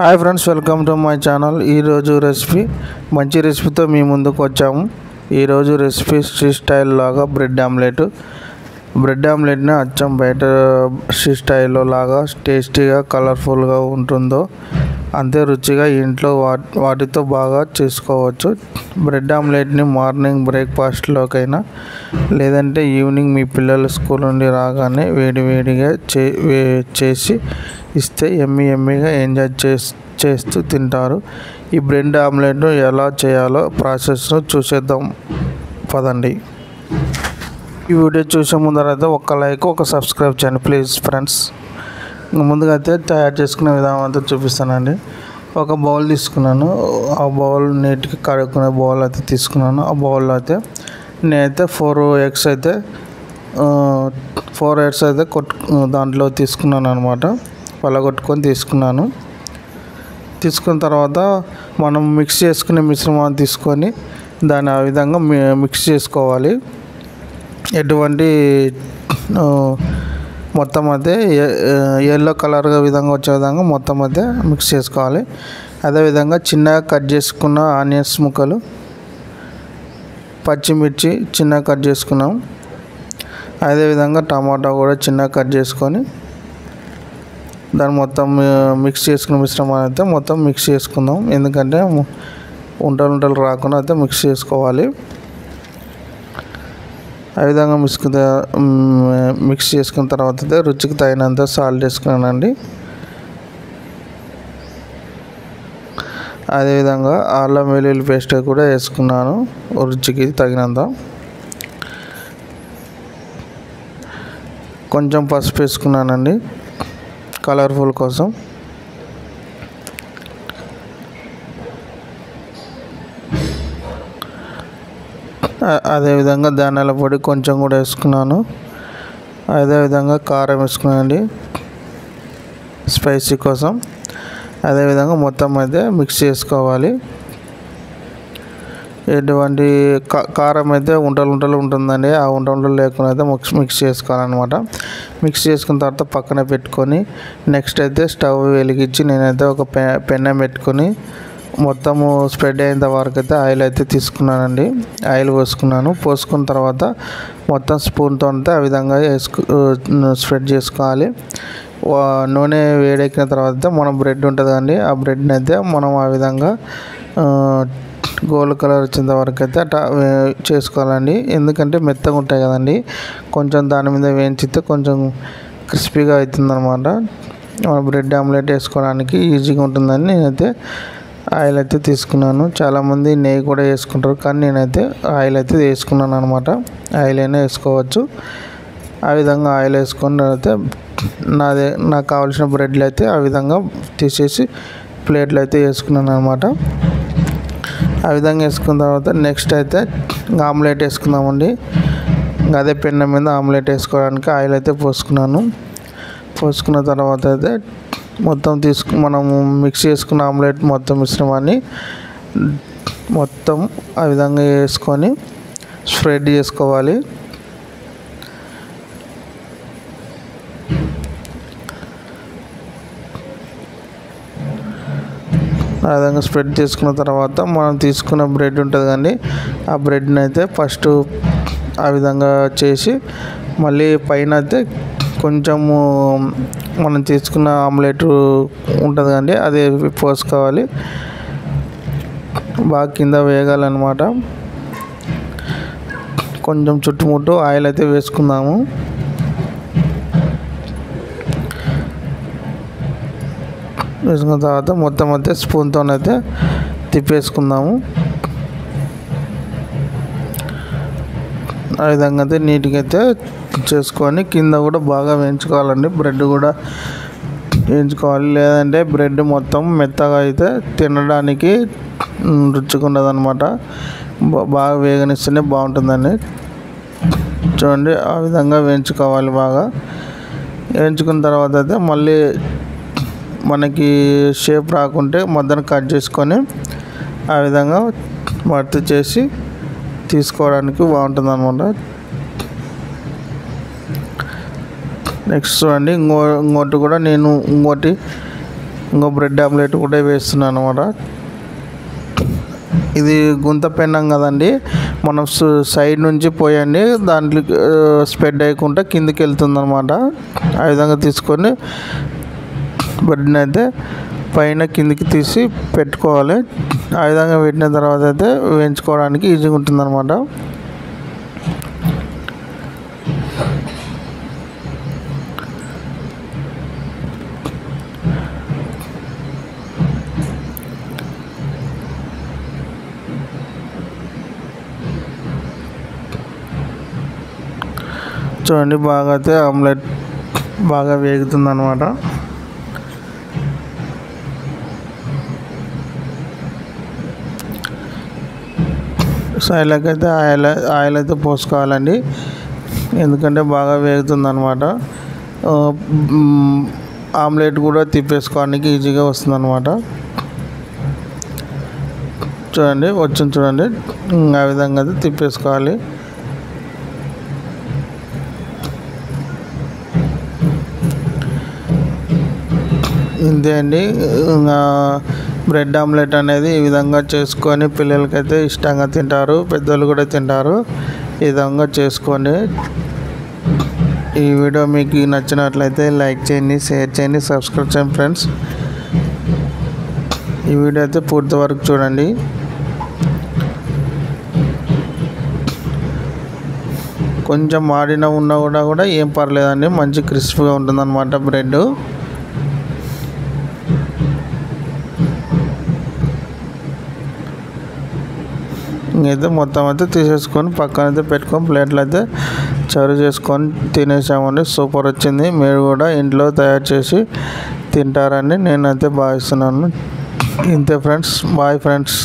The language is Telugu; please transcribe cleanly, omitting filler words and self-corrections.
Hi friends, welcome to my channel. ఈరోజు రెసిపీ మంచి రెసిపీతో మీ ముందుకు వచ్చాము. ఈరోజు రెసిపీ స్ట్రీట్ స్టైల్ లాగా బ్రెడ్ ఆమ్లెట్ని అచ్చం బయట స్ట్రీట్ స్టైల్లో లాగా టేస్టీగా కలర్ఫుల్గా ఉంటుందో అంతే రుచిగా ఇంట్లో వాటితో బాగా చేసుకోవచ్చు. బ్రెడ్ ఆమ్లెట్ని మార్నింగ్ బ్రేక్ఫాస్ట్లోకైనా లేదంటే ఈవినింగ్ మీ పిల్లలు స్కూల్ నుండి రాగానే వేడివేడిగా చేసి ఇస్తే ఎమ్మీగా ఎంజాయ్ చేస్తూ తింటారు. ఈ బ్రెడ్ ఆమ్లెట్ ఎలా చేయాలో ప్రాసెస్ను చూసేద్దాం పదండి. ఈ వీడియో చూసే ముందరైతే ఒక లైక్, ఒక సబ్స్క్రైబ్ చేయండి ప్లీజ్ ఫ్రెండ్స్. ముందుగా అయితే తయారు చేసుకునే విధానం అంతా చూపిస్తానండి. ఒక బౌల్ తీసుకున్నాను. ఆ బౌల్ నీట్గా కడుక్కునే బౌల్ అయితే తీసుకున్నాను. ఆ బౌల్లో అయితే నేనైతే 4 eggs అయితే దాంట్లో తీసుకున్నాను అనమాట. పలగొట్టుకొని తీసుకున్నాను. తీసుకున్న తర్వాత మనం మిక్స్ చేసుకునే మిశ్రమాన్ని తీసుకొని దాన్ని ఆ విధంగా మిక్స్ చేసుకోవాలి. ఎటువంటి మొత్తం అయితే ఎల్లో కలర్గా విధంగా వచ్చే విధంగా మొత్తం అయితే మిక్స్ చేసుకోవాలి. అదేవిధంగా చిన్నగా కట్ చేసుకున్న ఆనియన్స్ ముక్కలు, పచ్చిమిర్చి చిన్నగా కట్ చేసుకున్నాం. అదేవిధంగా టమాటా కూడా చిన్నగా కట్ చేసుకొని దాన్ని మొత్తం మిక్స్ చేసుకున్న మిశ్రమాన్ని అయితే మొత్తం మిక్స్ చేసుకుందాం. ఎందుకంటే ఉంటలు రాకుండా అయితే మిక్స్ చేసుకోవాలి. ఆ విధంగా మిక్స్ చేసుకున్న తర్వాత అయితే రుచికి తగినంత సాల్ట్ వేసుకున్నానండి. అదేవిధంగా అల్లం వెల్లుల్లి పేస్ట్ కూడా వేసుకున్నాను రుచికి తగినంత. కొంచెం పసుపు వేసుకున్నానండి కలర్ఫుల్ కోసం. అదేవిధంగా ధనియాల పొడి కొంచెం కూడా వేసుకున్నాను. అదేవిధంగా కారం వేసుకున్నానండి స్పైసీ కోసం. అదేవిధంగా మొత్తం అయితే మిక్స్ చేసుకోవాలి. ఎటువంటి కారం అయితే ఉంటలు ఉంటుందండి. ఆ ఉంటలు లేకుండా అయితే మిక్స్ చేసుకోవాలన్నమాట. మిక్స్ చేసుకున్న తర్వాత పక్కన పెట్టుకొని నెక్స్ట్ అయితే స్టవ్ వెలిగించి నేనైతే ఒక పెనం పెట్టుకొని మొత్తము స్ప్రెడ్ అయిన వరకు అయితే ఆయిల్ అయితే తీసుకున్నానండి. ఆయిల్ పోసుకున్న తర్వాత మొత్తం స్పూన్తో అంతా ఆ విధంగా స్ప్రెడ్ చేసుకోవాలి. నూనె వేడెక్కిన తర్వాత మనం బ్రెడ్ ఉంటుంది కదండి, ఆ బ్రెడ్ని అయితే మనం ఆ విధంగా గోల్డ్ కలర్ వచ్చేంత వరకు అయితే అట్లా చేసుకోవాలండి. ఎందుకంటే మెత్తగా ఉంటాయి కదండి, కొంచెం దాని మీద వేయించితే కొంచెం క్రిస్పీగా అవుతుంది అనమాట. బ్రెడ్ ఆమ్లెట్ వేసుకోవడానికి ఈజీగా ఉంటుందని నేనైతే ఆయిల్ అయితే తీసుకున్నాను. చాలామంది నెయ్యి కూడా వేసుకుంటారు, కానీ నేనైతే ఆయిల్ అయితే వేసుకున్నాను అనమాట. ఆయిల్ అయినా వేసుకోవచ్చు. ఆ విధంగా ఆయిల్ వేసుకున్న అయితే నాకు కావాల్సిన బ్రెడ్లు అయితే ఆ విధంగా తీసేసి ప్లేట్లు అయితే వేసుకున్నాను అనమాట. ఆ విధంగా వేసుకున్న తర్వాత నెక్స్ట్ అయితే ఆమ్లెట్ వేసుకుందామండి. అదే పెన్నం మీద ఆమ్లెట్ వేసుకోవడానికి ఆయిల్ అయితే పోసుకున్న తర్వాత అయితే మొత్తం మనము మిక్స్ చేసుకున్న ఆమ్లెట్ మొత్తం మిశ్రమాన్ని మొత్తం ఆ విధంగా వేసుకొని స్ప్రెడ్ చేసుకోవాలి. ఆ విధంగా స్ప్రెడ్ చేసుకున్న తర్వాత మనం తీసుకున్న బ్రెడ్ ఉంటుంది కానీ ఆ బ్రెడ్ని అయితే ఫస్ట్ ఆ విధంగా చేసి మళ్ళీ పైన అయితే కొంచెము మనం తీసుకున్న ఆమ్లెట్ ఉంటుంది కండి అది పోసుకోవాలి. బాగా కింద వేగాలన్నమాట. కొంచెం చుట్టుముట్టు ఆయిల్ అయితే వేసుకుందాము. వేసుకున్న తర్వాత మొత్తం అయితే స్పూన్తోనైతే తిప్పేసుకుందాము. ఆ విధంగా అయితే నీట్గా అయితే చేసుకొని కింద కూడా బాగా వేయించుకోవాలండి. బ్రెడ్ కూడా వేయించుకోవాలి, లేదంటే బ్రెడ్ మొత్తం మెత్తగా అయితే తినడానికి రుచిగా ఉండదు అనమాట. బాగా వేగనిస్తేనే బాగుంటుందండి. చూడండి, ఆ విధంగా వేయించుకోవాలి. బాగా వేయించుకున్న తర్వాత అయితే మళ్ళీ మనకి షేప్ రాకుంటే మధ్యన కట్ చేసుకొని ఆ విధంగా మడత చేసి తీసుకోవడానికి బాగుంటుంది అనమాట. నెక్స్ట్ చూడండి, ఇంకోటి కూడా నేను ఇంకో బ్రెడ్ ఆమ్లెట్ కూడా వేస్తున్నాను అనమాట. ఇది గుంత పెన్నం కదండి, మనం సైడ్ నుంచి పోయండి దాంట్లో స్ప్రెడ్ అయ్యకుండా కిందికి వెళ్తుంది అనమాట. ఆ విధంగా తీసుకొని బ్రెడ్ని అయితే పైన కిందికి తీసి పెట్టుకోవాలి. ఆ విధంగా పెట్టిన తర్వాత అయితే వేయించుకోవడానికి ఈజీగా ఉంటుంది అనమాట. చూడండి బాగా అయితే ఆమ్లెట్ బాగా వేగుతుంది అనమాట. సైడ్లోకి అయితే ఆయిల్ అయితే పోసుకోవాలండి, ఎందుకంటే బాగా వేగుతుంది అనమాట. ఆమ్లెట్ కూడా తిప్పేసుకోవడానికి ఈజీగా వస్తుంది అనమాట. చూడండి వచ్చింది చూడండి, ఆ విధంగా అయితే తిప్పేసుకోవాలి. ఇంతే అండి. బ్రెడ్ ఆమ్లెట్ అనేది ఈ విధంగా చేసుకొని పిల్లలకైతే ఇష్టంగా తింటారు, పెద్దలు కూడా తింటారు. ఈ విధంగా చేసుకోండి. ఈ వీడియో మీకు నచ్చినట్లయితే లైక్ చేయండి, షేర్ చేయండి, సబ్స్క్రైబ్ చేయండి ఫ్రెండ్స్. ఈ వీడియో అయితే పూర్తి వరకు చూడండి. కొంచెం మాడిన ఉన్నా కూడా ఏం పర్లేదండి, మంచి క్రిస్పీగా ఉంటుందన్నమాట బ్రెడ్. ఇంకైతే మొత్తం అయితే తీసేసుకొని పక్కన అయితే పెట్టుకొని ప్లేట్లు అయితే సర్వ్ చేసుకొని తినేసామండి. సూపర్ వచ్చింది. మీరు కూడా ఇంట్లో తయారు చేసి తింటారని నేనైతే భావిస్తున్నాను. ఇంతే ఫ్రెండ్స్, బాయ్ ఫ్రెండ్స్.